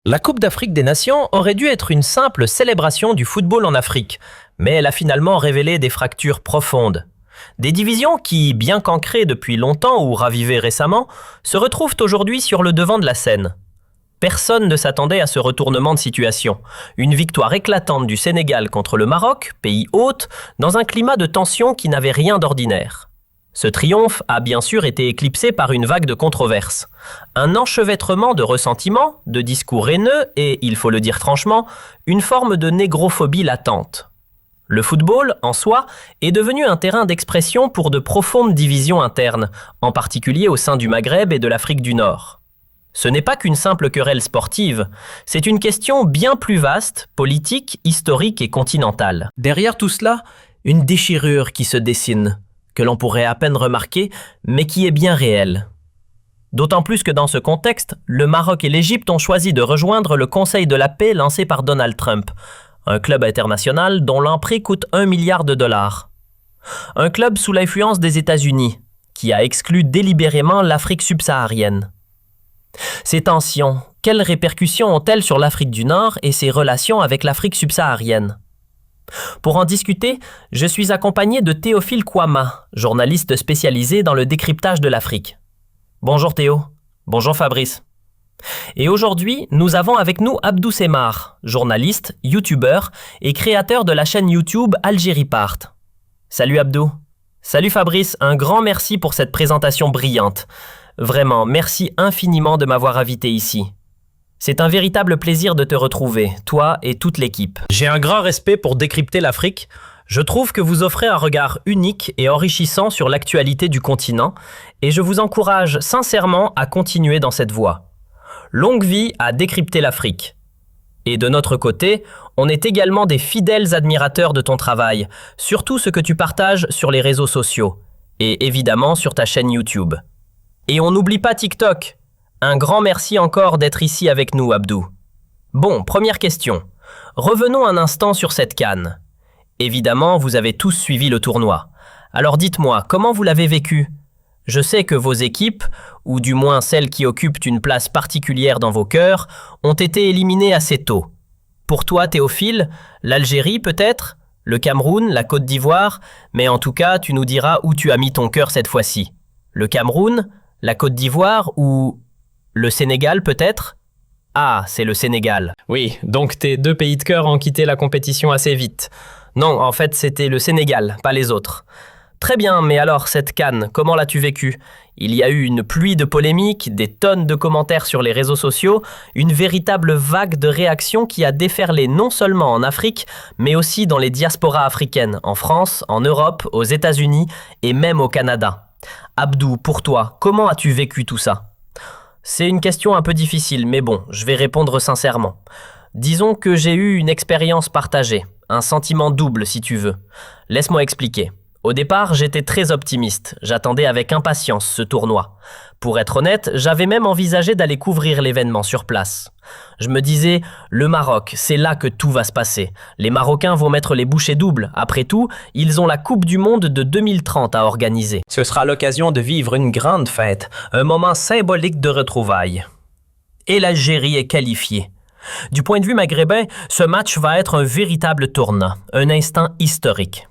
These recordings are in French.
La Coupe d'Afrique des Nations aurait dû être une simple célébration du football en Afrique, mais elle a finalement révélé des fractures profondes. Des divisions qui, bien qu'ancrées depuis longtemps ou ravivées récemment, se retrouvent aujourd'hui sur le devant de la scène. Personne ne s'attendait à ce retournement de situation. Une victoire éclatante du Sénégal contre le Maroc, pays hôte, dans un climat de tension qui n'avait rien d'ordinaire. Ce triomphe a bien sûr été éclipsé par une vague de controverses. Un enchevêtrement de ressentiments, de discours haineux et, il faut le dire franchement, une forme de négrophobie latente. Le football, en soi, est devenu un terrain d'expression pour de profondes divisions internes, en particulier au sein du Maghreb et de l'Afrique du Nord. Ce n'est pas qu'une simple querelle sportive, c'est une question bien plus vaste, politique, historique et continentale. Derrière tout cela, une déchirure qui se dessine, que l'on pourrait à peine remarquer, mais qui est bien réelle. D'autant plus que dans ce contexte, le Maroc et l'Égypte ont choisi de rejoindre le Conseil de la paix lancé par Donald Trump, un club international dont l'entrée coûte 1 milliard de dollars. Un club sous l'influence des États-Unis, qui a exclu délibérément l'Afrique subsaharienne. Ces tensions, quelles répercussions ont-elles sur l'Afrique du Nord et ses relations avec l'Afrique subsaharienne? Pour en discuter, je suis accompagné de Théophile Kouama, journaliste spécialisé dans le décryptage de l'Afrique. Bonjour Théo. Bonjour Fabrice. Et aujourd'hui, nous avons avec nous Abdou Semar, journaliste, youtubeur et créateur de la chaîne YouTube Algérie Part. Salut Abdou. Salut Fabrice, un grand merci pour cette présentation brillante. Vraiment, merci infiniment de m'avoir invité ici. C'est un véritable plaisir de te retrouver, toi et toute l'équipe. J'ai un grand respect pour décrypter l'Afrique. Je trouve que vous offrez un regard unique et enrichissant sur l'actualité du continent et je vous encourage sincèrement à continuer dans cette voie. Longue vie à décrypter l'Afrique. Et de notre côté, on est également des fidèles admirateurs de ton travail, surtout ce que tu partages sur les réseaux sociaux et évidemment sur ta chaîne YouTube. Et on n'oublie pas TikTok. Un grand merci encore d'être ici avec nous, Abdou. Bon, première question. Revenons un instant sur cette CAN. Évidemment, vous avez tous suivi le tournoi. Alors dites-moi, comment vous l'avez vécu? Je sais que vos équipes, ou du moins celles qui occupent une place particulière dans vos cœurs, ont été éliminées assez tôt. Pour toi, Théophile, l'Algérie peut-être, le Cameroun, la Côte d'Ivoire, mais en tout cas, tu nous diras où tu as mis ton cœur cette fois-ci. Le Cameroun, la Côte d'Ivoire ou le Sénégal peut-être? Ah, c'est le Sénégal. Oui, donc tes deux pays de cœur ont quitté la compétition assez vite. Non, en fait, c'était le Sénégal, pas les autres. Très bien, mais alors cette CAN, comment l'as-tu vécue? Il y a eu une pluie de polémiques, des tonnes de commentaires sur les réseaux sociaux, une véritable vague de réactions qui a déferlé non seulement en Afrique, mais aussi dans les diasporas africaines, en France, en Europe, aux États-Unis et même au Canada. Abdou, pour toi, comment as-tu vécu tout ça? C'est une question un peu difficile, mais bon, je vais répondre sincèrement. Disons que j'ai eu une expérience partagée, un sentiment double si tu veux. Laisse-moi expliquer. Au départ, j'étais très optimiste, j'attendais avec impatience ce tournoi. Pour être honnête, j'avais même envisagé d'aller couvrir l'événement sur place. Je me disais, le Maroc, c'est là que tout va se passer. Les Marocains vont mettre les bouchées doubles. Après tout, ils ont la Coupe du Monde de 2030 à organiser. Ce sera l'occasion de vivre une grande fête, un moment symbolique de retrouvailles. Et l'Algérie est qualifiée. Du point de vue maghrébin, ce match va être un véritable tournant, un instant historique.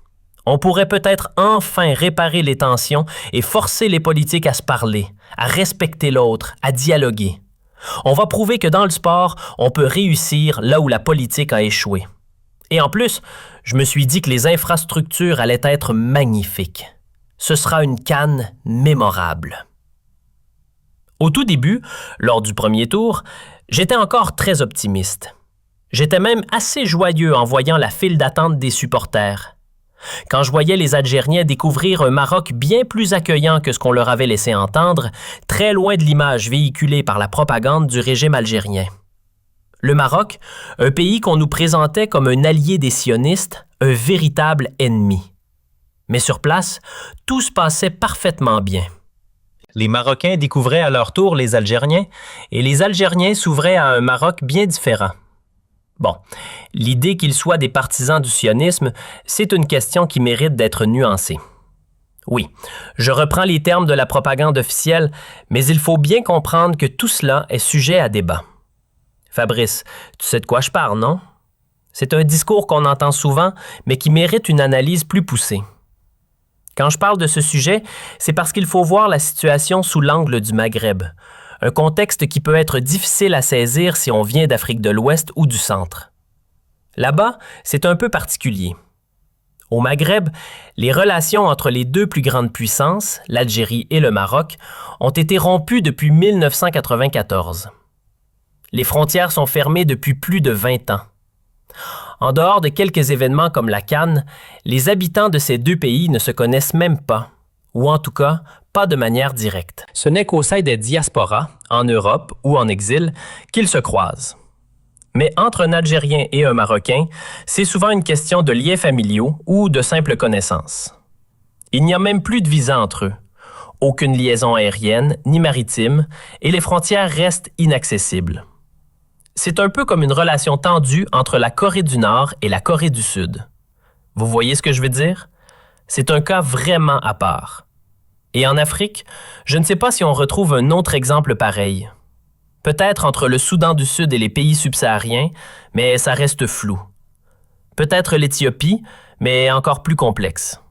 On pourrait peut-être enfin réparer les tensions et forcer les politiques à se parler, à respecter l'autre, à dialoguer. On va prouver que dans le sport, on peut réussir là où la politique a échoué. Et en plus, je me suis dit que les infrastructures allaient être magnifiques. Ce sera une CAN mémorable. Au tout début, lors du premier tour, j'étais encore très optimiste. J'étais même assez joyeux en voyant la file d'attente des supporters. Quand je voyais les Algériens découvrir un Maroc bien plus accueillant que ce qu'on leur avait laissé entendre, très loin de l'image véhiculée par la propagande du régime algérien. Le Maroc, un pays qu'on nous présentait comme un allié des sionistes, un véritable ennemi. Mais sur place, tout se passait parfaitement bien. Les Marocains découvraient à leur tour les Algériens, et les Algériens s'ouvraient à un Maroc bien différent. Bon, l'idée qu'ils soient des partisans du sionisme, c'est une question qui mérite d'être nuancée. Oui, je reprends les termes de la propagande officielle, mais il faut bien comprendre que tout cela est sujet à débat. Fabrice, tu sais de quoi je parle, non? C'est un discours qu'on entend souvent, mais qui mérite une analyse plus poussée. Quand je parle de ce sujet, c'est parce qu'il faut voir la situation sous l'angle du Maghreb, un contexte qui peut être difficile à saisir si on vient d'Afrique de l'Ouest ou du Centre. Là-bas, c'est un peu particulier. Au Maghreb, les relations entre les deux plus grandes puissances, l'Algérie et le Maroc, ont été rompues depuis 1994. Les frontières sont fermées depuis plus de 20 ans. En dehors de quelques événements comme la CAN, les habitants de ces deux pays ne se connaissent même pas, ou en tout cas, pas de manière directe. Ce n'est qu'au sein des diasporas, en Europe ou en exil, qu'ils se croisent. Mais entre un Algérien et un Marocain, c'est souvent une question de liens familiaux ou de simples connaissances. Il n'y a même plus de visa entre eux, aucune liaison aérienne ni maritime, et les frontières restent inaccessibles. C'est un peu comme une relation tendue entre la Corée du Nord et la Corée du Sud. Vous voyez ce que je veux dire? C'est un cas vraiment à part. Et en Afrique, je ne sais pas si on retrouve un autre exemple pareil. Peut-être entre le Soudan du Sud et les pays subsahariens, mais ça reste flou. Peut-être l'Éthiopie, mais encore plus complexe.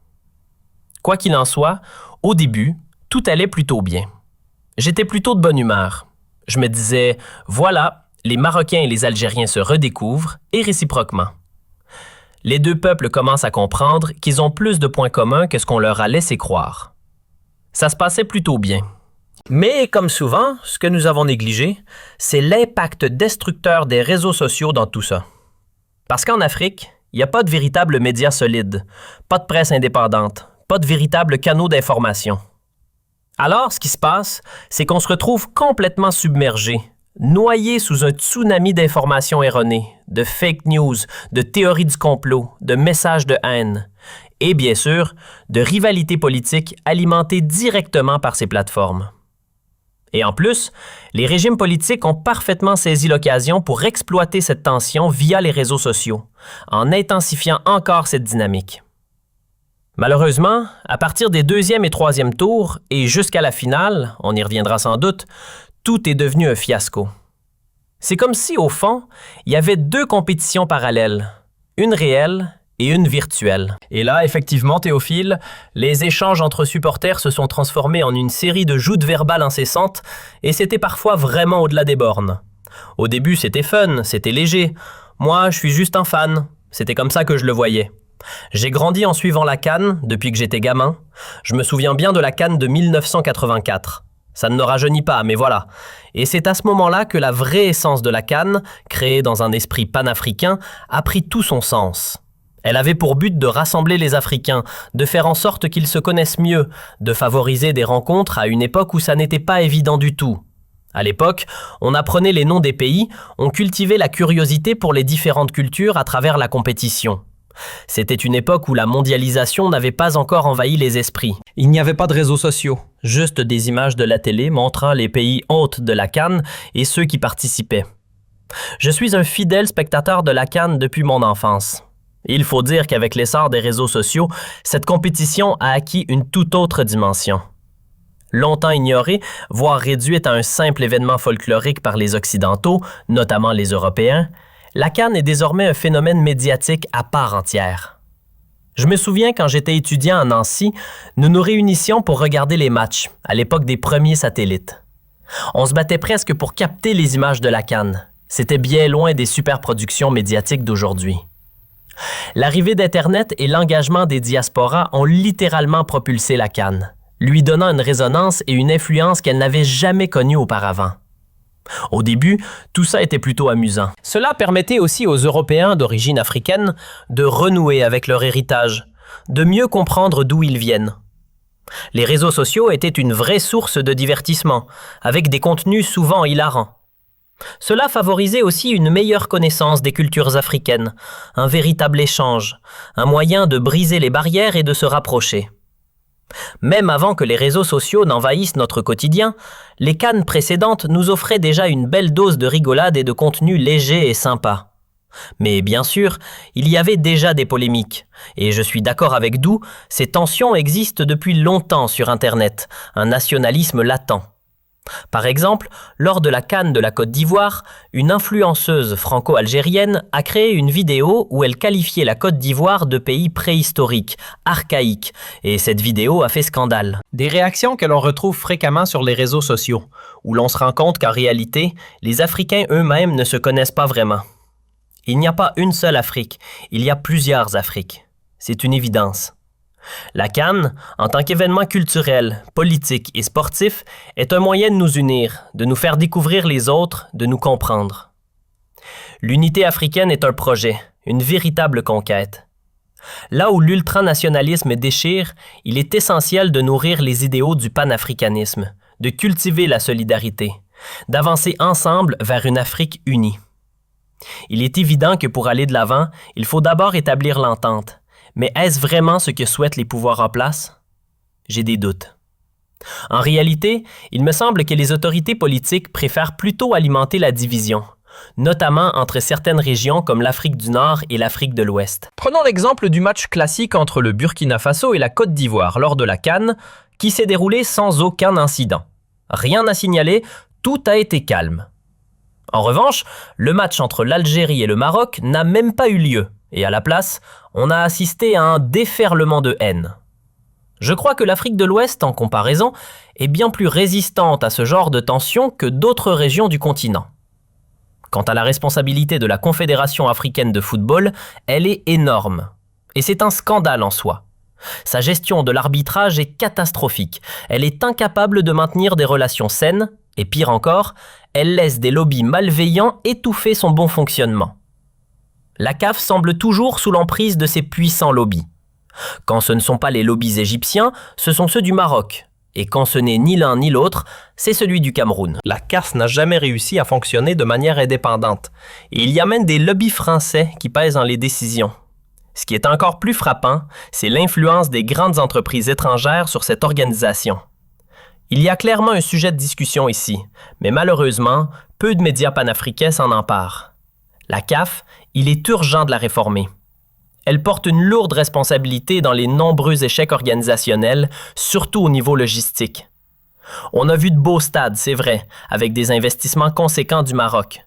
Quoi qu'il en soit, au début, tout allait plutôt bien. J'étais plutôt de bonne humeur. Je me disais, voilà, les Marocains et les Algériens se redécouvrent, et réciproquement. Les deux peuples commencent à comprendre qu'ils ont plus de points communs que ce qu'on leur a laissé croire. Ça se passait plutôt bien. Mais comme souvent, ce que nous avons négligé, c'est l'impact destructeur des réseaux sociaux dans tout ça. Parce qu'en Afrique, il n'y a pas de véritable médias solides, pas de presse indépendante, pas de véritable canaux d'information. Alors, ce qui se passe, c'est qu'on se retrouve complètement submergé, noyé sous un tsunami d'informations erronées, de fake news, de théories du complot, de messages de haine, et bien sûr, de rivalités politiques alimentées directement par ces plateformes. Et en plus, les régimes politiques ont parfaitement saisi l'occasion pour exploiter cette tension via les réseaux sociaux, en intensifiant encore cette dynamique. Malheureusement, à partir des deuxième et troisième tours, et jusqu'à la finale, on y reviendra sans doute, tout est devenu un fiasco. C'est comme si, au fond, il y avait deux compétitions parallèles, une réelle et une virtuelle. Et là, effectivement, Théophile, les échanges entre supporters se sont transformés en une série de joutes verbales incessantes, et c'était parfois vraiment au-delà des bornes. Au début, c'était fun, c'était léger. Moi, je suis juste un fan. C'était comme ça que je le voyais. J'ai grandi en suivant la CAN depuis que j'étais gamin. Je me souviens bien de la CAN de 1984. Ça ne me rajeunit pas, mais voilà. Et c'est à ce moment-là que la vraie essence de la CAN, créée dans un esprit panafricain, a pris tout son sens. Elle avait pour but de rassembler les Africains, de faire en sorte qu'ils se connaissent mieux, de favoriser des rencontres à une époque où ça n'était pas évident du tout. À l'époque, on apprenait les noms des pays, on cultivait la curiosité pour les différentes cultures à travers la compétition. C'était une époque où la mondialisation n'avait pas encore envahi les esprits. Il n'y avait pas de réseaux sociaux, juste des images de la télé montrant les pays hôtes de la CAN et ceux qui participaient. Je suis un fidèle spectateur de la CAN depuis mon enfance. Il faut dire qu'avec l'essor des réseaux sociaux, cette compétition a acquis une toute autre dimension. Longtemps ignorée, voire réduite à un simple événement folklorique par les Occidentaux, notamment les Européens, la CAN est désormais un phénomène médiatique à part entière. Je me souviens quand j'étais étudiant à Nancy, nous nous réunissions pour regarder les matchs, à l'époque des premiers satellites. On se battait presque pour capter les images de la CAN. C'était bien loin des superproductions médiatiques d'aujourd'hui. L'arrivée d'Internet et l'engagement des diasporas ont littéralement propulsé la CAN, lui donnant une résonance et une influence qu'elle n'avait jamais connue auparavant. Au début, tout ça était plutôt amusant. Cela permettait aussi aux Européens d'origine africaine de renouer avec leur héritage, de mieux comprendre d'où ils viennent. Les réseaux sociaux étaient une vraie source de divertissement, avec des contenus souvent hilarants. Cela favorisait aussi une meilleure connaissance des cultures africaines, un véritable échange, un moyen de briser les barrières et de se rapprocher. Même avant que les réseaux sociaux n'envahissent notre quotidien, les CAN précédentes nous offraient déjà une belle dose de rigolade et de contenu léger et sympa. Mais bien sûr, il y avait déjà des polémiques, et je suis d'accord avec Dou, ces tensions existent depuis longtemps sur Internet, un nationalisme latent. Par exemple, lors de la CAN de la Côte d'Ivoire, une influenceuse franco-algérienne a créé une vidéo où elle qualifiait la Côte d'Ivoire de pays préhistorique, archaïque, et cette vidéo a fait scandale. Des réactions que l'on retrouve fréquemment sur les réseaux sociaux, où l'on se rend compte qu'en réalité, les Africains eux-mêmes ne se connaissent pas vraiment. Il n'y a pas une seule Afrique, il y a plusieurs Afriques. C'est une évidence. La CAN, en tant qu'événement culturel, politique et sportif, est un moyen de nous unir, de nous faire découvrir les autres, de nous comprendre. L'unité africaine est un projet, une véritable conquête. Là où l'ultranationalisme déchire, il est essentiel de nourrir les idéaux du panafricanisme, de cultiver la solidarité, d'avancer ensemble vers une Afrique unie. Il est évident que pour aller de l'avant, il faut d'abord établir l'entente. Mais est-ce vraiment ce que souhaitent les pouvoirs en place? J'ai des doutes. En réalité, il me semble que les autorités politiques préfèrent plutôt alimenter la division, notamment entre certaines régions comme l'Afrique du Nord et l'Afrique de l'Ouest. Prenons l'exemple du match classique entre le Burkina Faso et la Côte d'Ivoire lors de la CAN, qui s'est déroulé sans aucun incident. Rien à signaler, tout a été calme. En revanche, le match entre l'Algérie et le Maroc n'a même pas eu lieu, et à la place, on a assisté à un déferlement de haine. Je crois que l'Afrique de l'Ouest, en comparaison, est bien plus résistante à ce genre de tensions que d'autres régions du continent. Quant à la responsabilité de la Confédération africaine de football, elle est énorme. Et c'est un scandale en soi. Sa gestion de l'arbitrage est catastrophique. Elle est incapable de maintenir des relations saines, et pire encore, elle laisse des lobbies malveillants étouffer son bon fonctionnement. La CAF semble toujours sous l'emprise de ces puissants lobbies. Quand ce ne sont pas les lobbies égyptiens, ce sont ceux du Maroc. Et quand ce n'est ni l'un ni l'autre, c'est celui du Cameroun. La CAF n'a jamais réussi à fonctionner de manière indépendante. Et il y a même des lobbies français qui pèsent dans les décisions. Ce qui est encore plus frappant, c'est l'influence des grandes entreprises étrangères sur cette organisation. Il y a clairement un sujet de discussion ici, mais malheureusement, peu de médias panafricains s'en emparent. La CAF, il est urgent de la réformer. Elle porte une lourde responsabilité dans les nombreux échecs organisationnels, surtout au niveau logistique. On a vu de beaux stades, c'est vrai, avec des investissements conséquents du Maroc.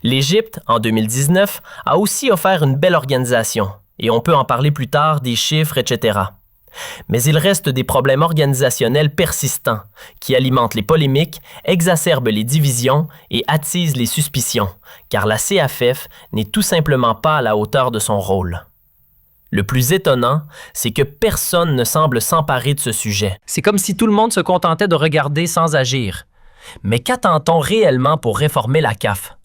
L'Égypte, en 2019, a aussi offert une belle organisation, et on peut en parler plus tard des chiffres, etc. Mais il reste des problèmes organisationnels persistants qui alimentent les polémiques, exacerbent les divisions et attisent les suspicions, car la CAF n'est tout simplement pas à la hauteur de son rôle. Le plus étonnant, c'est que personne ne semble s'emparer de ce sujet. C'est comme si tout le monde se contentait de regarder sans agir. Mais qu'attend-on réellement pour réformer la CAF?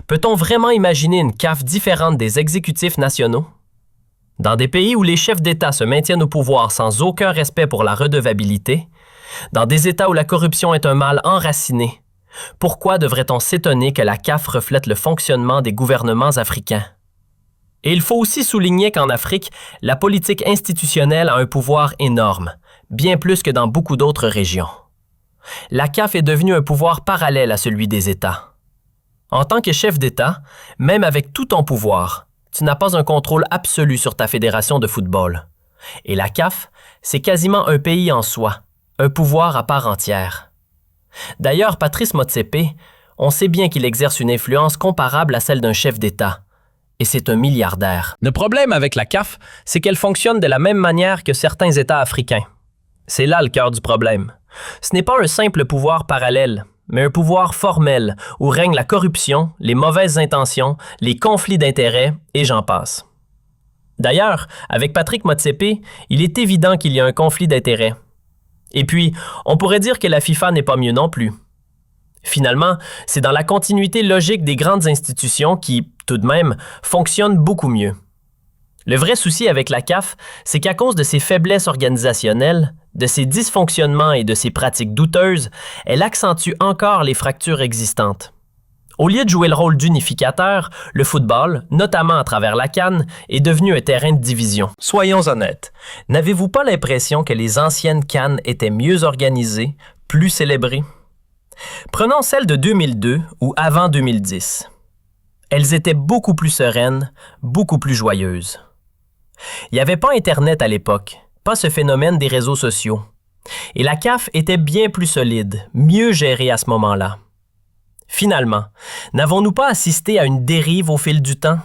Peut-on vraiment imaginer une CAF différente des exécutifs nationaux? Dans des pays où les chefs d'État se maintiennent au pouvoir sans aucun respect pour la redevabilité, dans des États où la corruption est un mal enraciné, pourquoi devrait-on s'étonner que la CAF reflète le fonctionnement des gouvernements africains? Et il faut aussi souligner qu'en Afrique, la politique institutionnelle a un pouvoir énorme, bien plus que dans beaucoup d'autres régions. La CAF est devenue un pouvoir parallèle à celui des États. En tant que chef d'État, même avec tout ton pouvoir, tu n'as pas un contrôle absolu sur ta fédération de football. Et la CAF, c'est quasiment un pays en soi, un pouvoir à part entière. D'ailleurs, Patrice Motsepe, on sait bien qu'il exerce une influence comparable à celle d'un chef d'État. Et c'est un milliardaire. Le problème avec la CAF, c'est qu'elle fonctionne de la même manière que certains États africains. C'est là le cœur du problème. Ce n'est pas un simple pouvoir parallèle, mais un pouvoir formel où règne la corruption, les mauvaises intentions, les conflits d'intérêts et j'en passe. D'ailleurs, avec Patrick Motsepe, il est évident qu'il y a un conflit d'intérêts. Et puis, on pourrait dire que la FIFA n'est pas mieux non plus. Finalement, c'est dans la continuité logique des grandes institutions qui, tout de même, fonctionnent beaucoup mieux. Le vrai souci avec la CAF, c'est qu'à cause de ses faiblesses organisationnelles, de ses dysfonctionnements et de ses pratiques douteuses, elle accentue encore les fractures existantes. Au lieu de jouer le rôle d'unificateur, le football, notamment à travers la CAN, est devenu un terrain de division. Soyons honnêtes, n'avez-vous pas l'impression que les anciennes CAN étaient mieux organisées, plus célébrées? Prenons celle de 2002 ou avant 2010. Elles étaient beaucoup plus sereines, beaucoup plus joyeuses. Il n'y avait pas Internet à l'époque, pas ce phénomène des réseaux sociaux. Et la CAF était bien plus solide, mieux gérée à ce moment-là. Finalement, n'avons-nous pas assisté à une dérive au fil du temps?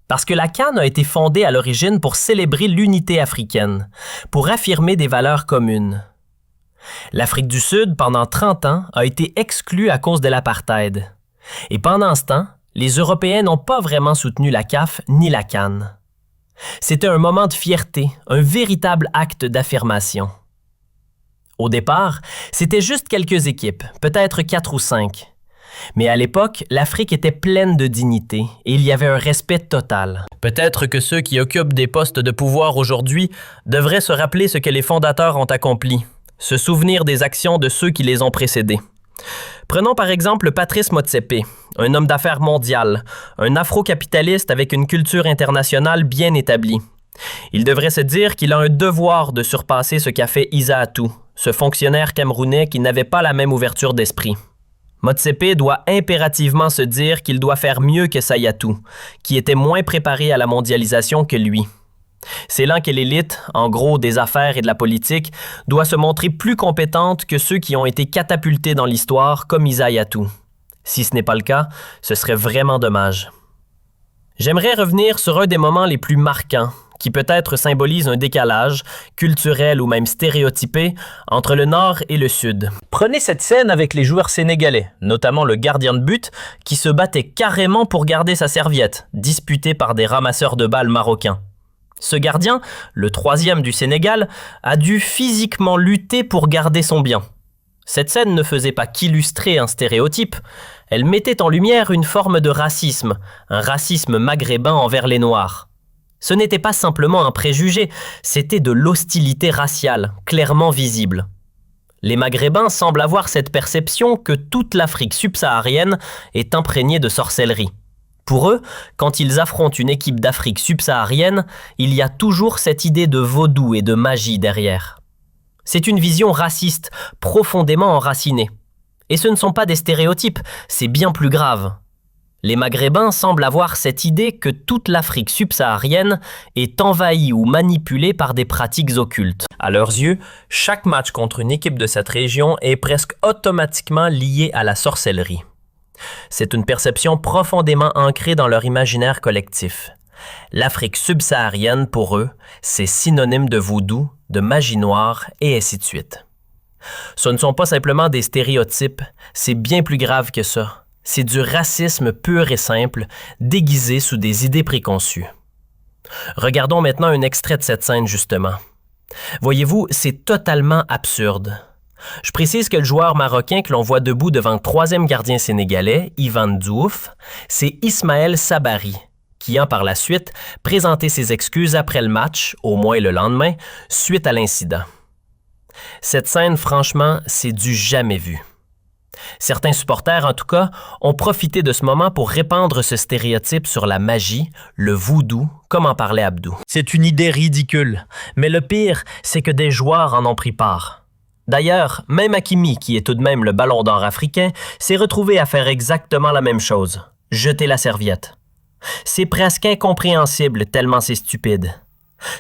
Parce que la CAN a été fondée à l'origine pour célébrer l'unité africaine, pour affirmer des valeurs communes. L'Afrique du Sud, pendant 30 ans, a été exclue à cause de l'apartheid. Et pendant ce temps, les Européens n'ont pas vraiment soutenu la CAF ni la CAN. C'était un moment de fierté, un véritable acte d'affirmation. Au départ, c'était juste quelques équipes, peut-être 4 ou 5. Mais à l'époque, l'Afrique était pleine de dignité et il y avait un respect total. Peut-être que ceux qui occupent des postes de pouvoir aujourd'hui devraient se rappeler ce que les fondateurs ont accompli, se souvenir des actions de ceux qui les ont précédés. Prenons par exemple Patrice Motsepe, un homme d'affaires mondial, un afro-capitaliste avec une culture internationale bien établie. Il devrait se dire qu'il a un devoir de surpasser ce qu'a fait Issa Hatou, ce fonctionnaire camerounais qui n'avait pas la même ouverture d'esprit. Motsepe doit impérativement se dire qu'il doit faire mieux que Issa Hatou, qui était moins préparé à la mondialisation que lui. C'est là que l'élite, en gros des affaires et de la politique, doit se montrer plus compétente que ceux qui ont été catapultés dans l'histoire comme Issa Hatou. Si ce n'est pas le cas, ce serait vraiment dommage. J'aimerais revenir sur un des moments les plus marquants, qui peut-être symbolise un décalage, culturel ou même stéréotypé, entre le Nord et le Sud. Prenez cette scène avec les joueurs sénégalais, notamment le gardien de but, qui se battait carrément pour garder sa serviette, disputé par des ramasseurs de balles marocains. Ce gardien, le 3e du Sénégal, a dû physiquement lutter pour garder son bien. Cette scène ne faisait pas qu'illustrer un stéréotype, elle mettait en lumière une forme de racisme, un racisme maghrébin envers les Noirs. Ce n'était pas simplement un préjugé, c'était de l'hostilité raciale, clairement visible. Les Maghrébins semblent avoir cette perception que toute l'Afrique subsaharienne est imprégnée de sorcellerie. Pour eux, quand ils affrontent une équipe d'Afrique subsaharienne, il y a toujours cette idée de vaudou et de magie derrière. C'est une vision raciste, profondément enracinée. Et ce ne sont pas des stéréotypes, c'est bien plus grave. Les Maghrébins semblent avoir cette idée que toute l'Afrique subsaharienne est envahie ou manipulée par des pratiques occultes. À leurs yeux, chaque match contre une équipe de cette région est presque automatiquement lié à la sorcellerie. C'est une perception profondément ancrée dans leur imaginaire collectif. L'Afrique subsaharienne, pour eux, c'est synonyme de vaudou, de magie noire et ainsi de suite. Ce ne sont pas simplement des stéréotypes, c'est bien plus grave que ça. C'est du racisme pur et simple, déguisé sous des idées préconçues. Regardons maintenant un extrait de cette scène justement. Voyez-vous, c'est totalement absurde. Je précise que le joueur marocain que l'on voit debout devant le 3e gardien sénégalais, Ivan Diouf, c'est Ismaël Sabari, qui a par la suite présenté ses excuses après le match, au moins le lendemain, suite à l'incident. Cette scène, franchement, c'est du jamais vu. Certains supporters, en tout cas, ont profité de ce moment pour répandre ce stéréotype sur la magie, le voodoo, comme en parlait Abdou. C'est une idée ridicule, mais le pire, c'est que des joueurs en ont pris part. D'ailleurs, même Hakimi, qui est tout de même le ballon d'or africain, s'est retrouvé à faire exactement la même chose, jeter la serviette. C'est presque incompréhensible tellement c'est stupide.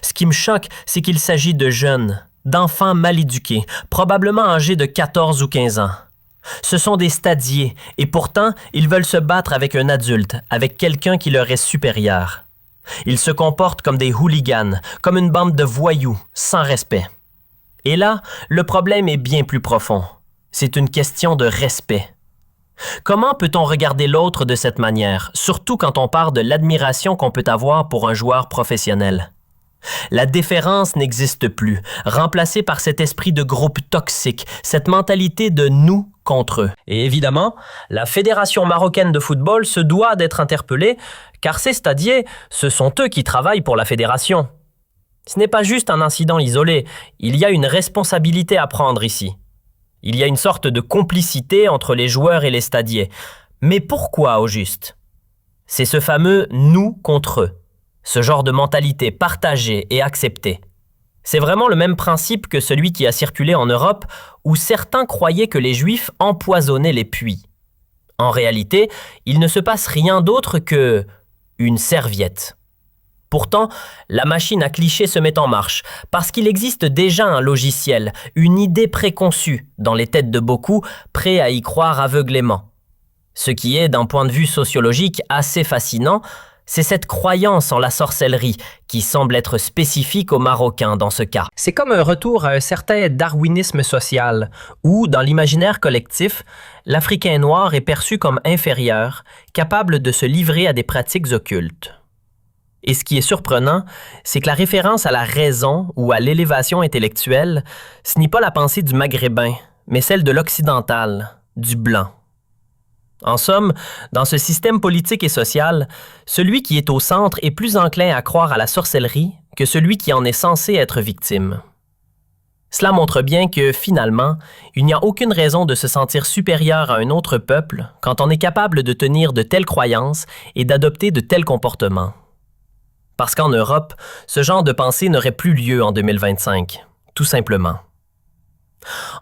Ce qui me choque, c'est qu'il s'agit de jeunes, d'enfants mal éduqués, probablement âgés de 14 ou 15 ans. Ce sont des stadiers, et pourtant, ils veulent se battre avec un adulte, avec quelqu'un qui leur est supérieur. Ils se comportent comme des hooligans, comme une bande de voyous, sans respect. Et là, le problème est bien plus profond. C'est une question de respect. Comment peut-on regarder l'autre de cette manière, surtout quand on parle de l'admiration qu'on peut avoir pour un joueur professionnel? La déférence n'existe plus, remplacée par cet esprit de groupe toxique, cette mentalité de nous contre eux. Et évidemment, la Fédération marocaine de football se doit d'être interpellée, car ces stadiers, ce sont eux qui travaillent pour la fédération. Ce n'est pas juste un incident isolé, il y a une responsabilité à prendre ici. Il y a une sorte de complicité entre les joueurs et les stadiers. Mais pourquoi au juste? C'est ce fameux « nous contre eux ». Ce genre de mentalité partagée et acceptée. C'est vraiment le même principe que celui qui a circulé en Europe où certains croyaient que les Juifs empoisonnaient les puits. En réalité, il ne se passe rien d'autre que une serviette. Pourtant, la machine à clichés se met en marche, parce qu'il existe déjà un logiciel, une idée préconçue, dans les têtes de beaucoup, prêts à y croire aveuglément. Ce qui est, d'un point de vue sociologique, assez fascinant, c'est cette croyance en la sorcellerie qui semble être spécifique aux Marocains dans ce cas. C'est comme un retour à un certain darwinisme social, où, dans l'imaginaire collectif, l'Africain noir est perçu comme inférieur, capable de se livrer à des pratiques occultes. Et ce qui est surprenant, c'est que la référence à la raison ou à l'élévation intellectuelle, ce n'est pas la pensée du maghrébin, mais celle de l'occidental, du blanc. En somme, dans ce système politique et social, celui qui est au centre est plus enclin à croire à la sorcellerie que celui qui en est censé être victime. Cela montre bien que, finalement, il n'y a aucune raison de se sentir supérieur à un autre peuple quand on est capable de tenir de telles croyances et d'adopter de tels comportements. Parce qu'en Europe, ce genre de pensée n'aurait plus lieu en 2025, tout simplement.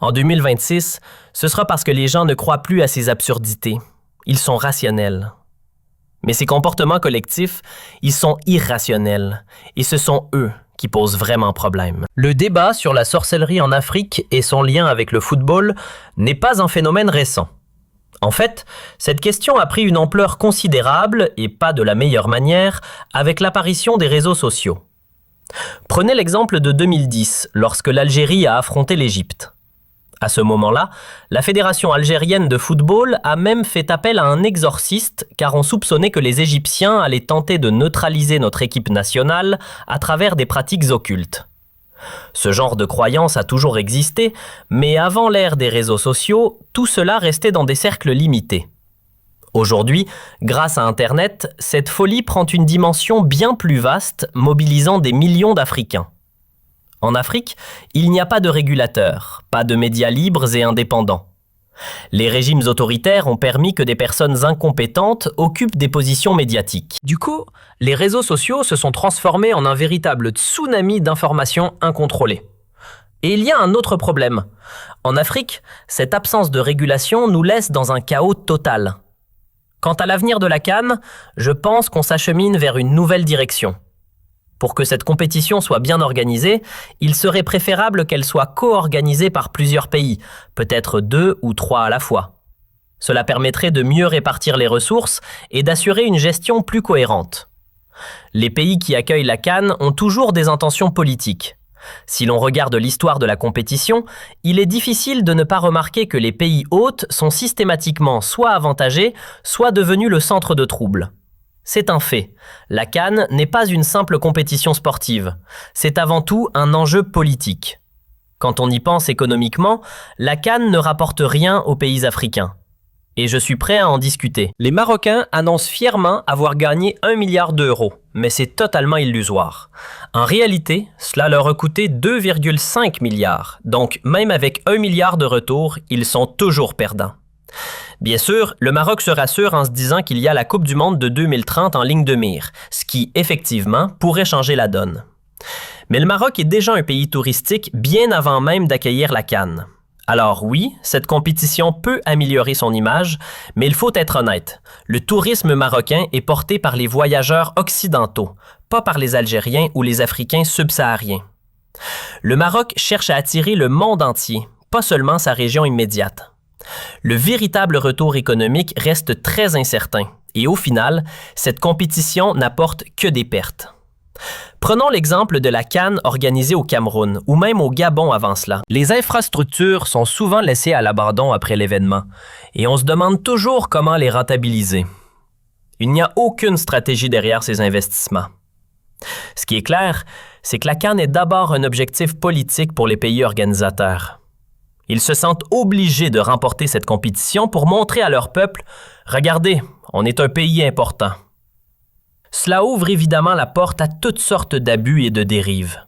En 2026, ce sera parce que les gens ne croient plus à ces absurdités. Ils sont rationnels. Mais ces comportements collectifs, ils sont irrationnels. Et ce sont eux qui posent vraiment problème. Le débat sur la sorcellerie en Afrique et son lien avec le football n'est pas un phénomène récent. En fait, cette question a pris une ampleur considérable, et pas de la meilleure manière, avec l'apparition des réseaux sociaux. Prenez l'exemple de 2010, lorsque l'Algérie a affronté l'Égypte. À ce moment-là, la Fédération algérienne de football a même fait appel à un exorciste car on soupçonnait que les Égyptiens allaient tenter de neutraliser notre équipe nationale à travers des pratiques occultes. Ce genre de croyance a toujours existé, mais avant l'ère des réseaux sociaux, tout cela restait dans des cercles limités. Aujourd'hui, grâce à Internet, cette folie prend une dimension bien plus vaste, mobilisant des millions d'Africains. En Afrique, il n'y a pas de régulateurs, pas de médias libres et indépendants. Les régimes autoritaires ont permis que des personnes incompétentes occupent des positions médiatiques. Du coup, les réseaux sociaux se sont transformés en un véritable tsunami d'informations incontrôlées. Et il y a un autre problème. En Afrique, cette absence de régulation nous laisse dans un chaos total. Quant à l'avenir de la CAN, je pense qu'on s'achemine vers une nouvelle direction. Pour que cette compétition soit bien organisée, il serait préférable qu'elle soit co-organisée par plusieurs pays, peut-être 2 ou 3 à la fois. Cela permettrait de mieux répartir les ressources et d'assurer une gestion plus cohérente. Les pays qui accueillent la CAN ont toujours des intentions politiques. Si l'on regarde l'histoire de la compétition, il est difficile de ne pas remarquer que les pays hôtes sont systématiquement soit avantagés, soit devenus le centre de troubles. C'est un fait. La CAN n'est pas une simple compétition sportive. C'est avant tout un enjeu politique. Quand on y pense économiquement, la CAN ne rapporte rien aux pays africains. Et je suis prêt à en discuter. Les Marocains annoncent fièrement avoir gagné 1 milliard d'euros, mais c'est totalement illusoire. En réalité, cela leur a coûté 2,5 milliards, donc même avec 1 milliard de retour, ils sont toujours perdants. Bien sûr, le Maroc se rassure en se disant qu'il y a la Coupe du Monde de 2030 en ligne de mire, ce qui, effectivement, pourrait changer la donne. Mais le Maroc est déjà un pays touristique bien avant même d'accueillir la CAN. Alors oui, cette compétition peut améliorer son image, mais il faut être honnête, le tourisme marocain est porté par les voyageurs occidentaux, pas par les Algériens ou les Africains subsahariens. Le Maroc cherche à attirer le monde entier, pas seulement sa région immédiate. Le véritable retour économique reste très incertain et au final, cette compétition n'apporte que des pertes. Prenons l'exemple de la CAN organisée au Cameroun ou même au Gabon avant cela. Les infrastructures sont souvent laissées à l'abandon après l'événement et on se demande toujours comment les rentabiliser. Il n'y a aucune stratégie derrière ces investissements. Ce qui est clair, c'est que la CAN est d'abord un objectif politique pour les pays organisateurs. Ils se sentent obligés de remporter cette compétition pour montrer à leur peuple « Regardez, on est un pays important ». Cela ouvre évidemment la porte à toutes sortes d'abus et de dérives.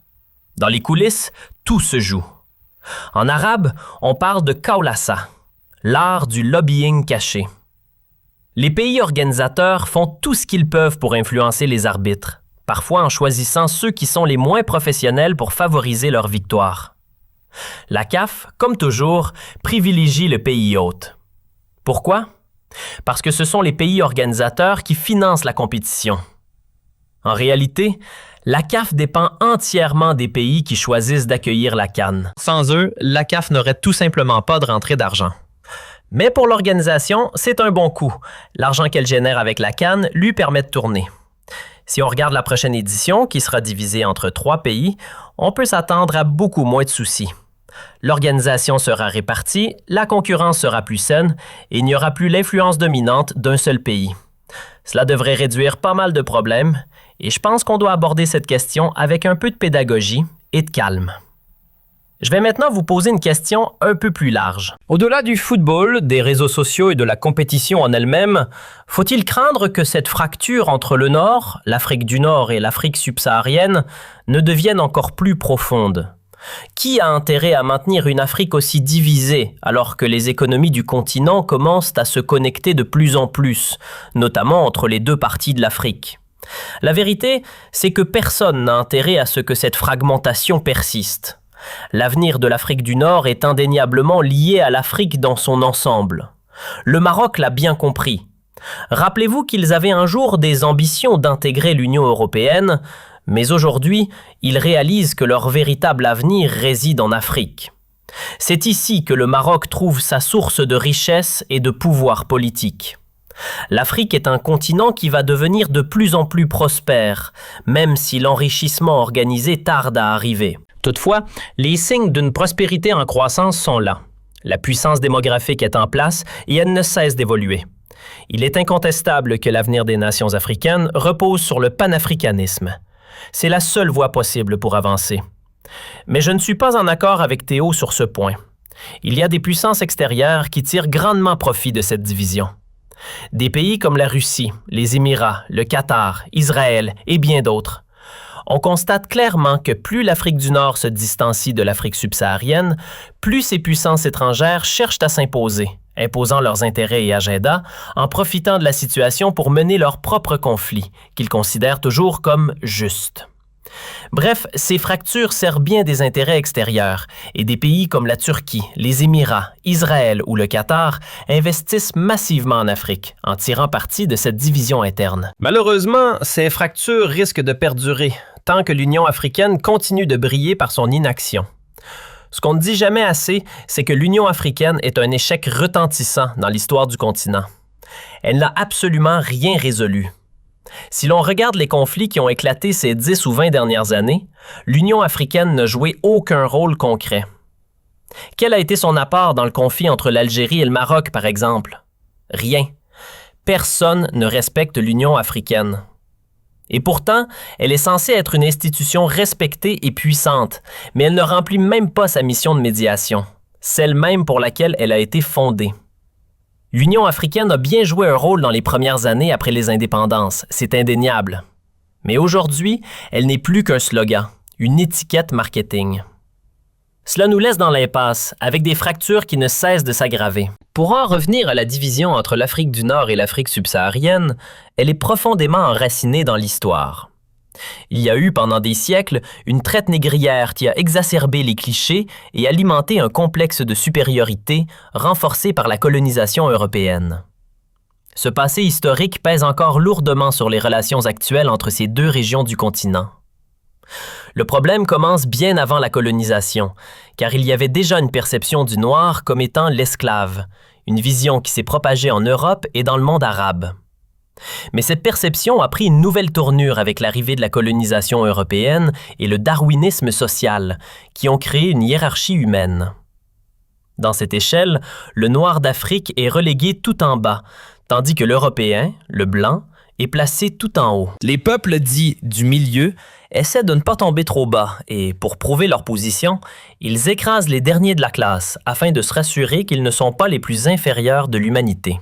Dans les coulisses, tout se joue. En arabe, on parle de kaolassa, l'art du lobbying caché. Les pays organisateurs font tout ce qu'ils peuvent pour influencer les arbitres, parfois en choisissant ceux qui sont les moins professionnels pour favoriser leur victoire. La CAF, comme toujours, privilégie le pays hôte. Pourquoi? Parce que ce sont les pays organisateurs qui financent la compétition. En réalité, la CAF dépend entièrement des pays qui choisissent d'accueillir la CAN. Sans eux, la CAF n'aurait tout simplement pas de rentrée d'argent. Mais pour l'organisation, c'est un bon coup. L'argent qu'elle génère avec la CAN lui permet de tourner. Si on regarde la prochaine édition, qui sera divisée entre 3 pays, on peut s'attendre à beaucoup moins de soucis. L'organisation sera répartie, la concurrence sera plus saine et il n'y aura plus l'influence dominante d'un seul pays. Cela devrait réduire pas mal de problèmes et je pense qu'on doit aborder cette question avec un peu de pédagogie et de calme. Je vais maintenant vous poser une question un peu plus large. Au-delà du football, des réseaux sociaux et de la compétition en elle-même, faut-il craindre que cette fracture entre le Nord, l'Afrique du Nord et l'Afrique subsaharienne ne devienne encore plus profonde? Qui a intérêt à maintenir une Afrique aussi divisée alors que les économies du continent commencent à se connecter de plus en plus, notamment entre les deux parties de l'Afrique? La vérité, c'est que personne n'a intérêt à ce que cette fragmentation persiste. L'avenir de l'Afrique du Nord est indéniablement lié à l'Afrique dans son ensemble. Le Maroc l'a bien compris. Rappelez-vous qu'ils avaient un jour des ambitions d'intégrer l'Union européenne, mais aujourd'hui, ils réalisent que leur véritable avenir réside en Afrique. C'est ici que le Maroc trouve sa source de richesse et de pouvoir politique. L'Afrique est un continent qui va devenir de plus en plus prospère, même si l'enrichissement organisé tarde à arriver. Toutefois, les signes d'une prospérité en croissance sont là. La puissance démographique est en place et elle ne cesse d'évoluer. Il est incontestable que l'avenir des nations africaines repose sur le panafricanisme. C'est la seule voie possible pour avancer. Mais je ne suis pas en accord avec Théo sur ce point. Il y a des puissances extérieures qui tirent grandement profit de cette division. Des pays comme la Russie, les Émirats, le Qatar, Israël et bien d'autres. On constate clairement que plus l'Afrique du Nord se distancie de l'Afrique subsaharienne, plus ces puissances étrangères cherchent à s'imposer, imposant leurs intérêts et agendas, en profitant de la situation pour mener leurs propres conflits, qu'ils considèrent toujours comme justes. Bref, ces fractures servent bien des intérêts extérieurs, et des pays comme la Turquie, les Émirats, Israël ou le Qatar investissent massivement en Afrique, en tirant parti de cette division interne. Malheureusement, ces fractures risquent de perdurer, tant que l'Union africaine continue de briller par son inaction. Ce qu'on ne dit jamais assez, c'est que l'Union africaine est un échec retentissant dans l'histoire du continent. Elle n'a absolument rien résolu. Si l'on regarde les conflits qui ont éclaté ces 10 ou 20 dernières années, l'Union africaine n'a joué aucun rôle concret. Quel a été son apport dans le conflit entre l'Algérie et le Maroc, par exemple? Rien. Personne ne respecte l'Union africaine. Et pourtant, elle est censée être une institution respectée et puissante, mais elle ne remplit même pas sa mission de médiation, celle même pour laquelle elle a été fondée. L'Union africaine a bien joué un rôle dans les premières années après les indépendances, c'est indéniable. Mais aujourd'hui, elle n'est plus qu'un slogan, une étiquette marketing. Cela nous laisse dans l'impasse, avec des fractures qui ne cessent de s'aggraver. Pour en revenir à la division entre l'Afrique du Nord et l'Afrique subsaharienne, elle est profondément enracinée dans l'histoire. Il y a eu pendant des siècles une traite négrière qui a exacerbé les clichés et alimenté un complexe de supériorité renforcé par la colonisation européenne. Ce passé historique pèse encore lourdement sur les relations actuelles entre ces deux régions du continent. Le problème commence bien avant la colonisation, car il y avait déjà une perception du noir comme étant l'esclave, une vision qui s'est propagée en Europe et dans le monde arabe. Mais cette perception a pris une nouvelle tournure avec l'arrivée de la colonisation européenne et le darwinisme social, qui ont créé une hiérarchie humaine. Dans cette échelle, le noir d'Afrique est relégué tout en bas, tandis que l'Européen, le blanc, est placé tout en haut. Les peuples dits du milieu essaient de ne pas tomber trop bas et, pour prouver leur position, ils écrasent les derniers de la classe afin de se rassurer qu'ils ne sont pas les plus inférieurs de l'humanité.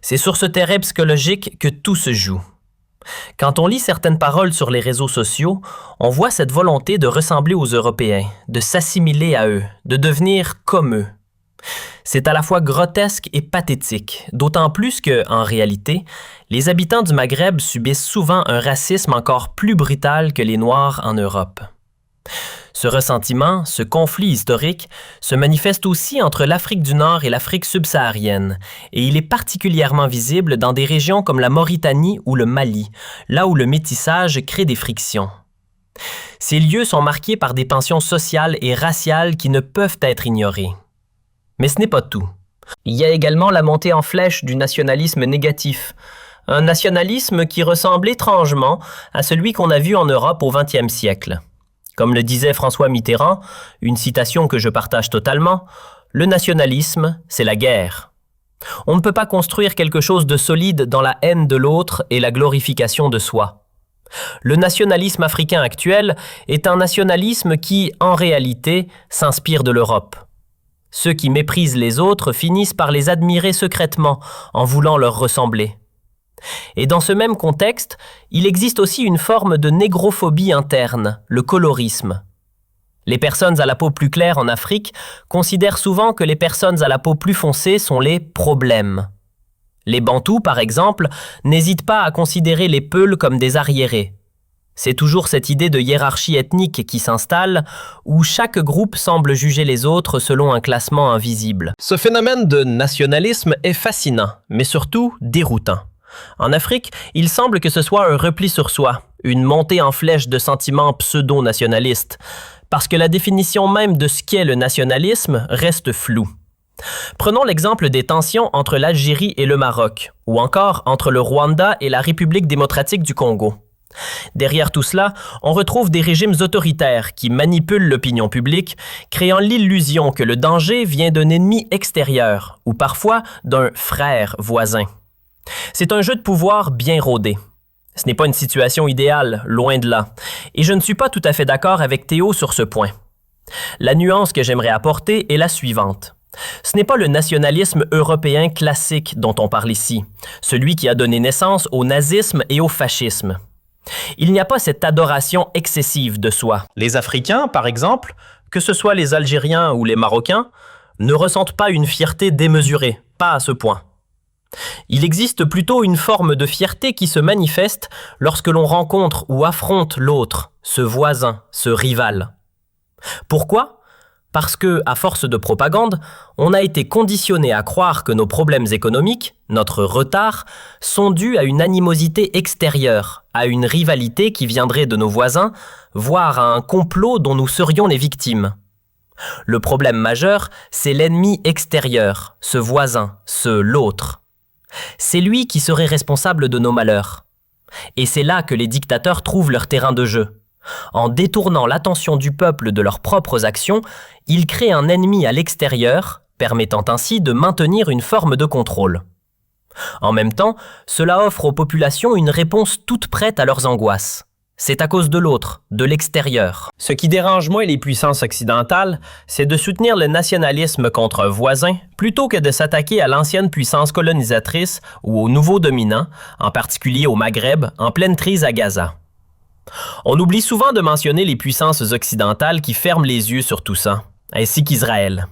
C'est sur ce terrain psychologique que tout se joue. Quand on lit certaines paroles sur les réseaux sociaux, on voit cette volonté de ressembler aux Européens, de s'assimiler à eux, de devenir comme eux. C'est à la fois grotesque et pathétique, d'autant plus que, en réalité, les habitants du Maghreb subissent souvent un racisme encore plus brutal que les Noirs en Europe. Ce ressentiment, ce conflit historique, se manifeste aussi entre l'Afrique du Nord et l'Afrique subsaharienne, et il est particulièrement visible dans des régions comme la Mauritanie ou le Mali, là où le métissage crée des frictions. Ces lieux sont marqués par des tensions sociales et raciales qui ne peuvent être ignorées. Mais ce n'est pas tout. Il y a également la montée en flèche du nationalisme négatif, un nationalisme qui ressemble étrangement à celui qu'on a vu en Europe au XXe siècle. Comme le disait François Mitterrand, une citation que je partage totalement, « Le nationalisme, c'est la guerre ». On ne peut pas construire quelque chose de solide dans la haine de l'autre et la glorification de soi. Le nationalisme africain actuel est un nationalisme qui, en réalité, s'inspire de l'Europe. Ceux qui méprisent les autres finissent par les admirer secrètement en voulant leur ressembler. Et dans ce même contexte, il existe aussi une forme de négrophobie interne, le colorisme. Les personnes à la peau plus claire en Afrique considèrent souvent que les personnes à la peau plus foncée sont les problèmes. Les Bantous, par exemple, n'hésitent pas à considérer les Peuls comme des arriérés. C'est toujours cette idée de hiérarchie ethnique qui s'installe, où chaque groupe semble juger les autres selon un classement invisible. Ce phénomène de nationalisme est fascinant, mais surtout déroutant. En Afrique, il semble que ce soit un repli sur soi, une montée en flèche de sentiments pseudo-nationalistes, parce que la définition même de ce qu'est le nationalisme reste floue. Prenons l'exemple des tensions entre l'Algérie et le Maroc, ou encore entre le Rwanda et la République démocratique du Congo. Derrière tout cela, on retrouve des régimes autoritaires qui manipulent l'opinion publique, créant l'illusion que le danger vient d'un ennemi extérieur, ou parfois d'un frère voisin. C'est un jeu de pouvoir bien rodé. Ce n'est pas une situation idéale, loin de là, et je ne suis pas tout à fait d'accord avec Théo sur ce point. La nuance que j'aimerais apporter est la suivante. Ce n'est pas le nationalisme européen classique dont on parle ici, celui qui a donné naissance au nazisme et au fascisme. Il n'y a pas cette adoration excessive de soi. Les Africains, par exemple, que ce soit les Algériens ou les Marocains, ne ressentent pas une fierté démesurée, pas à ce point. Il existe plutôt une forme de fierté qui se manifeste lorsque l'on rencontre ou affronte l'autre, ce voisin, ce rival. Pourquoi ? Parce que, à force de propagande, on a été conditionné à croire que nos problèmes économiques, notre retard, sont dus à une animosité extérieure, à une rivalité qui viendrait de nos voisins, voire à un complot dont nous serions les victimes. Le problème majeur, c'est l'ennemi extérieur, ce voisin, ce l'autre. C'est lui qui serait responsable de nos malheurs. Et c'est là que les dictateurs trouvent leur terrain de jeu. En détournant l'attention du peuple de leurs propres actions, ils créent un ennemi à l'extérieur, permettant ainsi de maintenir une forme de contrôle. En même temps, cela offre aux populations une réponse toute prête à leurs angoisses. C'est à cause de l'autre, de l'extérieur. Ce qui dérange moins les puissances occidentales, c'est de soutenir le nationalisme contre un voisin plutôt que de s'attaquer à l'ancienne puissance colonisatrice ou aux nouveaux dominants, en particulier au Maghreb, en pleine crise à Gaza. On oublie souvent de mentionner les puissances occidentales qui ferment les yeux sur tout ça, ainsi qu'Israël.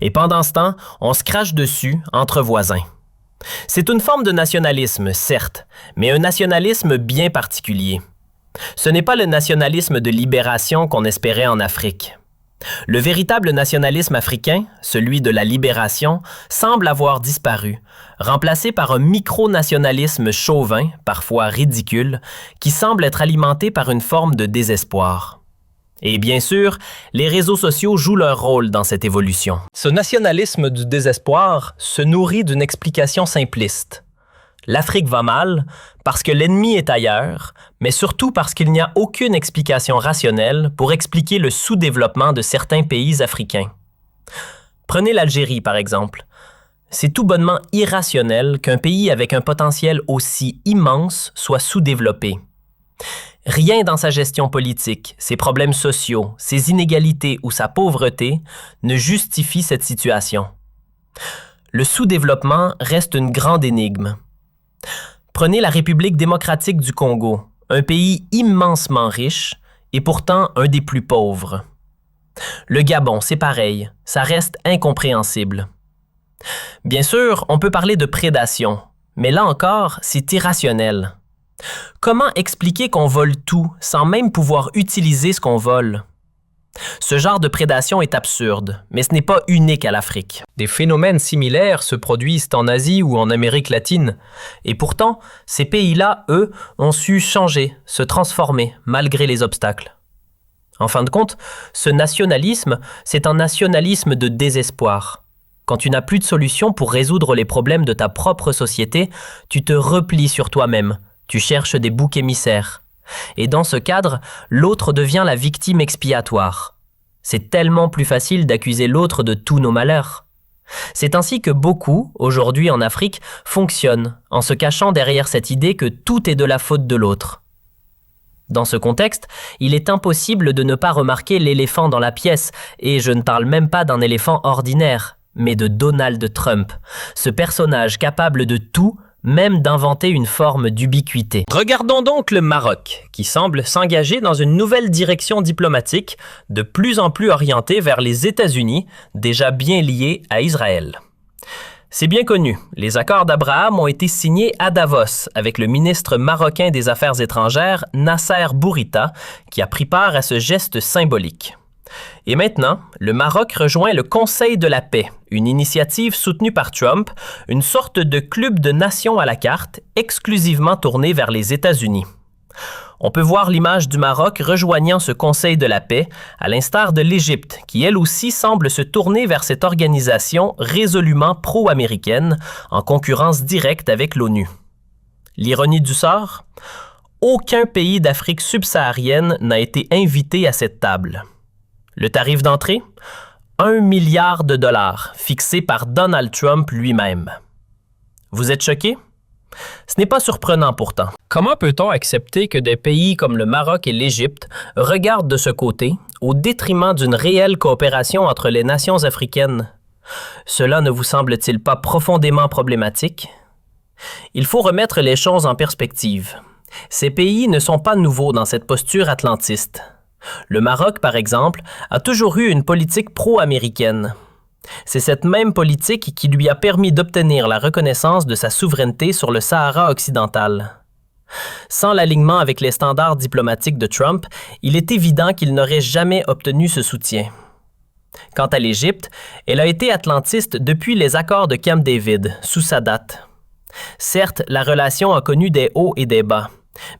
Et pendant ce temps, on se crache dessus entre voisins. C'est une forme de nationalisme, certes, mais un nationalisme bien particulier. Ce n'est pas le nationalisme de libération qu'on espérait en Afrique. Le véritable nationalisme africain, celui de la libération, semble avoir disparu, remplacé par un micro-nationalisme chauvin, parfois ridicule, qui semble être alimenté par une forme de désespoir. Et bien sûr, les réseaux sociaux jouent leur rôle dans cette évolution. Ce nationalisme du désespoir se nourrit d'une explication simpliste. L'Afrique va mal parce que l'ennemi est ailleurs, mais surtout parce qu'il n'y a aucune explication rationnelle pour expliquer le sous-développement de certains pays africains. Prenez l'Algérie, par exemple. C'est tout bonnement irrationnel qu'un pays avec un potentiel aussi immense soit sous-développé. Rien dans sa gestion politique, ses problèmes sociaux, ses inégalités ou sa pauvreté ne justifie cette situation. Le sous-développement reste une grande énigme. Prenez la République démocratique du Congo, un pays immensement riche et pourtant un des plus pauvres. Le Gabon, c'est pareil, ça reste incompréhensible. Bien sûr, on peut parler de prédation, mais là encore, c'est irrationnel. Comment expliquer qu'on vole tout sans même pouvoir utiliser ce qu'on vole? Ce genre de prédation est absurde, mais ce n'est pas unique à l'Afrique. Des phénomènes similaires se produisent en Asie ou en Amérique latine. Et pourtant, ces pays-là, eux, ont su changer, se transformer, malgré les obstacles. En fin de compte, ce nationalisme, c'est un nationalisme de désespoir. Quand tu n'as plus de solution pour résoudre les problèmes de ta propre société, tu te replies sur toi-même, tu cherches des boucs émissaires. Et dans ce cadre, l'autre devient la victime expiatoire. C'est tellement plus facile d'accuser l'autre de tous nos malheurs. C'est ainsi que beaucoup, aujourd'hui en Afrique, fonctionnent en se cachant derrière cette idée que tout est de la faute de l'autre. Dans ce contexte, il est impossible de ne pas remarquer l'éléphant dans la pièce, et je ne parle même pas d'un éléphant ordinaire, mais de Donald Trump, ce personnage capable de tout, même d'inventer une forme d'ubiquité. Regardons donc le Maroc, qui semble s'engager dans une nouvelle direction diplomatique, de plus en plus orientée vers les États-Unis, déjà bien liés à Israël. C'est bien connu, les accords d'Abraham ont été signés à Davos avec le ministre marocain des Affaires étrangères, Nasser Bourita, qui a pris part à ce geste symbolique. Et maintenant, le Maroc rejoint le Conseil de la paix, une initiative soutenue par Trump, une sorte de club de nations à la carte, exclusivement tourné vers les États-Unis. On peut voir l'image du Maroc rejoignant ce Conseil de la paix, à l'instar de l'Égypte, qui elle aussi semble se tourner vers cette organisation résolument pro-américaine, en concurrence directe avec l'ONU. L'ironie du sort? Aucun pays d'Afrique subsaharienne n'a été invité à cette table. Le tarif d'entrée? 1 milliard de dollars, fixé par Donald Trump lui-même. Vous êtes choqués? Ce n'est pas surprenant pourtant. Comment peut-on accepter que des pays comme le Maroc et l'Égypte regardent de ce côté, au détriment d'une réelle coopération entre les nations africaines? Cela ne vous semble-t-il pas profondément problématique? Il faut remettre les choses en perspective. Ces pays ne sont pas nouveaux dans cette posture atlantiste. Le Maroc, par exemple, a toujours eu une politique pro-américaine. C'est cette même politique qui lui a permis d'obtenir la reconnaissance de sa souveraineté sur le Sahara occidental. Sans l'alignement avec les standards diplomatiques de Trump, il est évident qu'il n'aurait jamais obtenu ce soutien. Quant à l'Égypte, elle a été atlantiste depuis les accords de Camp David, sous Sadat. Certes, la relation a connu des hauts et des bas.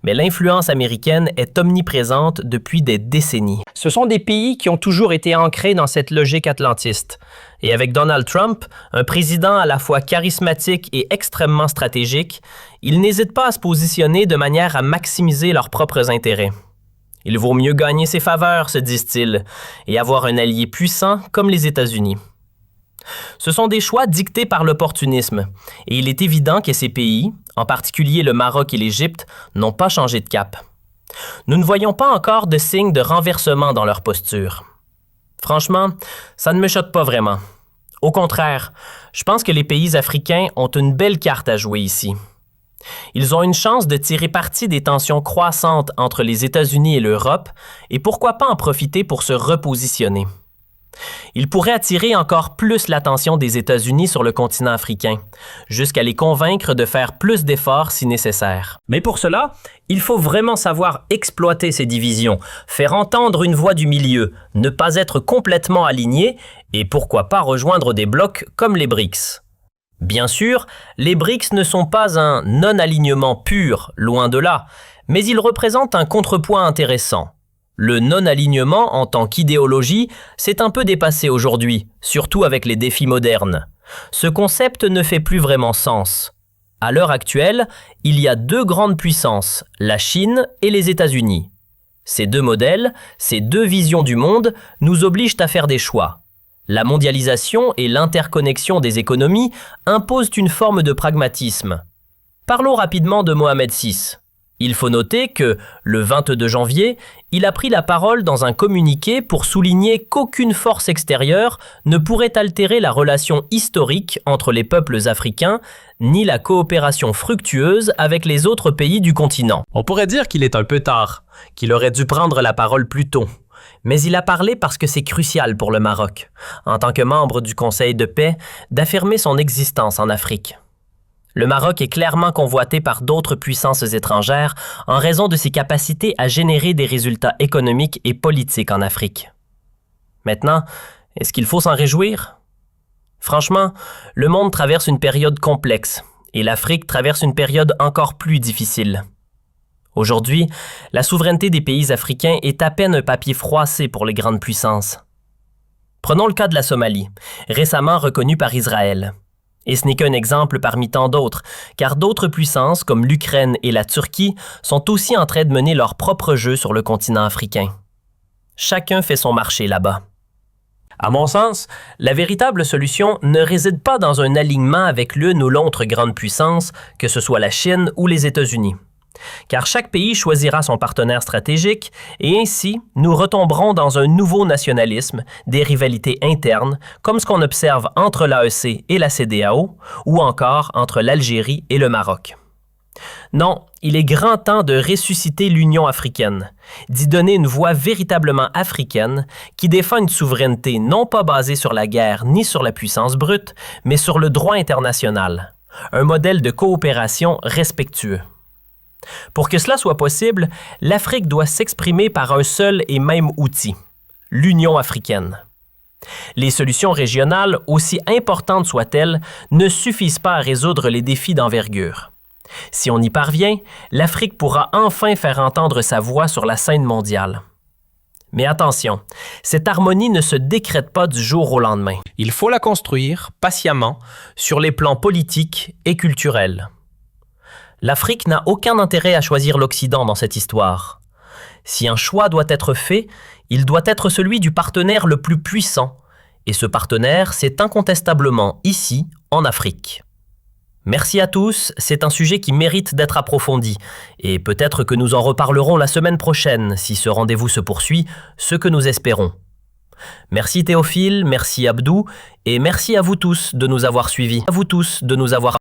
Mais l'influence américaine est omniprésente depuis des décennies. Ce sont des pays qui ont toujours été ancrés dans cette logique atlantiste. Et avec Donald Trump, un président à la fois charismatique et extrêmement stratégique, ils n'hésitent pas à se positionner de manière à maximiser leurs propres intérêts. Il vaut mieux gagner ses faveurs, se disent-ils, et avoir un allié puissant comme les États-Unis. Ce sont des choix dictés par l'opportunisme, et il est évident que ces pays, en particulier le Maroc et l'Égypte, n'ont pas changé de cap. Nous ne voyons pas encore de signes de renversement dans leur posture. Franchement, ça ne me choque pas vraiment. Au contraire, je pense que les pays africains ont une belle carte à jouer ici. Ils ont une chance de tirer parti des tensions croissantes entre les États-Unis et l'Europe, et pourquoi pas en profiter pour se repositionner. Ils pourraient attirer encore plus l'attention des États-Unis sur le continent africain, jusqu'à les convaincre de faire plus d'efforts si nécessaire. Mais pour cela, il faut vraiment savoir exploiter ces divisions, faire entendre une voix du milieu, ne pas être complètement aligné et pourquoi pas rejoindre des blocs comme les BRICS. Bien sûr, les BRICS ne sont pas un non-alignement pur, loin de là, mais ils représentent un contrepoint intéressant. Le non-alignement en tant qu'idéologie s'est un peu dépassé aujourd'hui, surtout avec les défis modernes. Ce concept ne fait plus vraiment sens. À l'heure actuelle, il y a deux grandes puissances, la Chine et les États-Unis. Ces deux modèles, ces deux visions du monde nous obligent à faire des choix. La mondialisation et l'interconnexion des économies imposent une forme de pragmatisme. Parlons rapidement de Mohamed VI. Il faut noter que, le 22 janvier, il a pris la parole dans un communiqué pour souligner qu'aucune force extérieure ne pourrait altérer la relation historique entre les peuples africains, ni la coopération fructueuse avec les autres pays du continent. On pourrait dire qu'il est un peu tard, qu'il aurait dû prendre la parole plus tôt. Mais il a parlé parce que c'est crucial pour le Maroc, en tant que membre du Conseil de paix, d'affirmer son existence en Afrique. Le Maroc est clairement convoité par d'autres puissances étrangères en raison de ses capacités à générer des résultats économiques et politiques en Afrique. Maintenant, est-ce qu'il faut s'en réjouir? Franchement, le monde traverse une période complexe et l'Afrique traverse une période encore plus difficile. Aujourd'hui, la souveraineté des pays africains est à peine un papier froissé pour les grandes puissances. Prenons le cas de la Somalie, récemment reconnue par Israël. Et ce n'est qu'un exemple parmi tant d'autres, car d'autres puissances comme l'Ukraine et la Turquie sont aussi en train de mener leur propre jeu sur le continent africain. Chacun fait son marché là-bas. À mon sens, la véritable solution ne réside pas dans un alignement avec l'une ou l'autre grande puissance, que ce soit la Chine ou les États-Unis. Car chaque pays choisira son partenaire stratégique et ainsi, nous retomberons dans un nouveau nationalisme, des rivalités internes, comme ce qu'on observe entre l'AEC et la CEDEAO, ou encore entre l'Algérie et le Maroc. Non, il est grand temps de ressusciter l'Union africaine, d'y donner une voix véritablement africaine qui défend une souveraineté non pas basée sur la guerre ni sur la puissance brute, mais sur le droit international, un modèle de coopération respectueux. Pour que cela soit possible, l'Afrique doit s'exprimer par un seul et même outil, l'Union africaine. Les solutions régionales, aussi importantes soient-elles, ne suffisent pas à résoudre les défis d'envergure. Si on y parvient, l'Afrique pourra enfin faire entendre sa voix sur la scène mondiale. Mais attention, cette harmonie ne se décrète pas du jour au lendemain. Il faut la construire patiemment sur les plans politiques et culturels. L'Afrique n'a aucun intérêt à choisir l'Occident dans cette histoire. Si un choix doit être fait, il doit être celui du partenaire le plus puissant. Et ce partenaire, c'est incontestablement ici, en Afrique. Merci à tous, c'est un sujet qui mérite d'être approfondi. Et peut-être que nous en reparlerons la semaine prochaine, si ce rendez-vous se poursuit, ce que nous espérons. Merci Théophile, merci Abdou, et merci à vous tous de nous avoir suivis. À vous tous de nous avoir